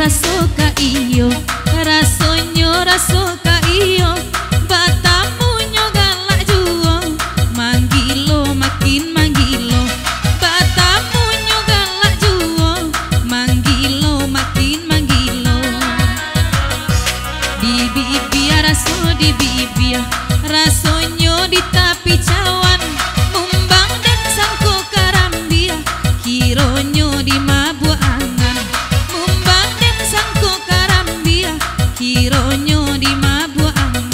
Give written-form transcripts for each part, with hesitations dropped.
rasoka iyo, rasonyo rasoka iyo, batamunyo galak juo, manggilo makin manggilo, batamunyo galak juo, manggilo makin manggilo. Di bibia raso di bibia, rasonyo di tapi cawan, mumbang dan sangko karambia, kironyo di mabuk angan, mumbang dan sangko karambia, kironyo di mabuk angan.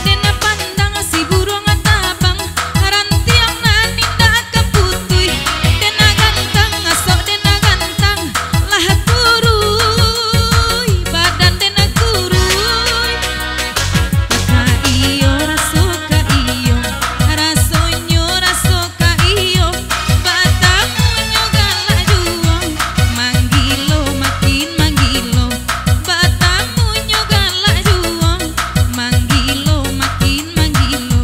Dena pandang si burung tabang, rantiang nani dak keputui, dena gantang asok dena gantang, lah kurui badan dena kurui. Maka iyo rasoka iyo, rasonyo rasoka iyo, batamunyo galak juo, manggilo makin manggilo, batamunyo galak juo, manggilo makin manggilo.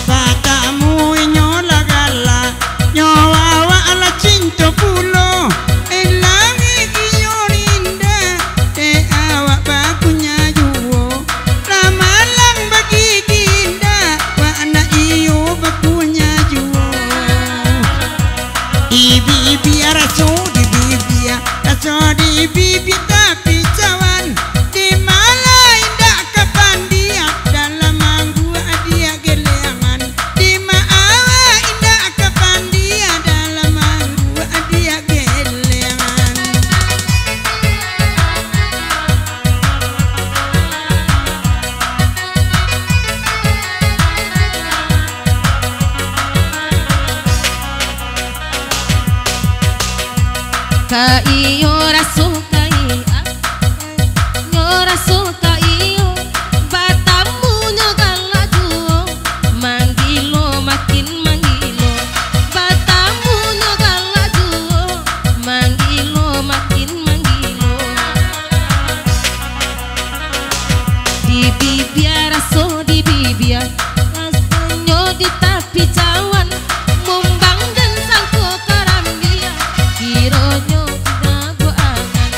Batamu nyola gala, nyawa ala cinta pulo, elangi iyo ninda, te awak bakunya juo, ramalang bagi ginda, wana iyo bakunya juo. Di bibia raso di bibia, raso di bibia tapi cawan, di malai indah kapan dia, dalam manggu dia geleangan, di maawa indah kapan dia, dalam manggu dia geleangan. Ka iyo rasoka iyo, nyo rasoka iyo, batamunyo galak juo, manggilo makin manggilo, batamunyo galak juo, manggilo makin manggilo. Di bibia raso di bibia, rasonyo di tapi cawan, mumbang dan sangko karambia, kironyo mabuk angan,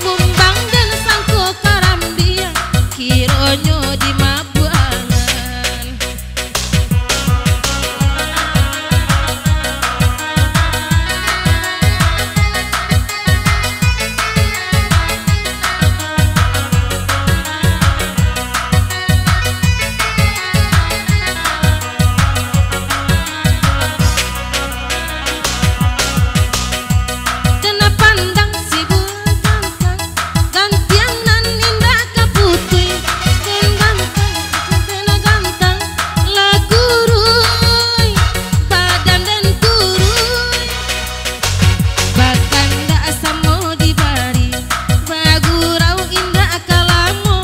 mumbang dan sangko karambia, kironyo di mabuk angan. Dena pandang si burung gantang, gantiang nan indah keputui, den gantang, lah kurui, badan den kurui, batang dak samo dibari, bagurau indah kalamo,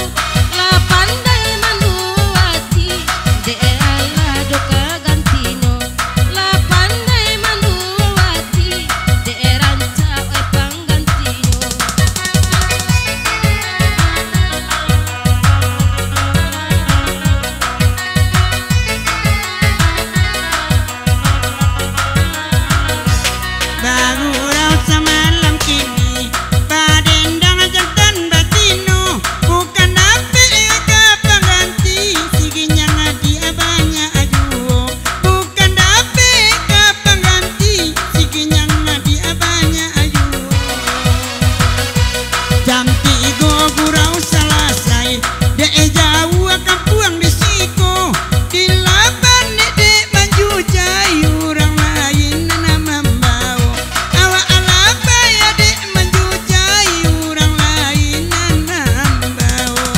lah pandai manuati, de ala doka gantino, lah pandai manuati, de ranca panggantinyo. Bagurau semalam kini, badendang jantan batino, bukan napi ke pengganti, siginyang dia banyak ajuo, bukan napi ke pengganti, siginyang dia banyak ajuo. Jam 3 gurau selesai, dek jauh akan puang di siko, di laban dek maju jai orang lain nama membawa, awak alaba ya dek maju jai orang lain nama membawa.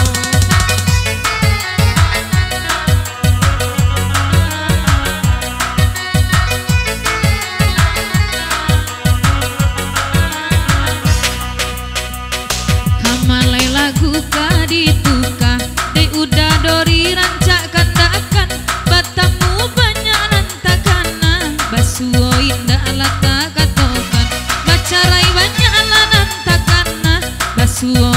Kamalai lagu kadituka, de udah dori rancak kandakan, batamu banyak nantakana, basuo indah ala tak katokan, bacarai banyak ala nantakana, basuo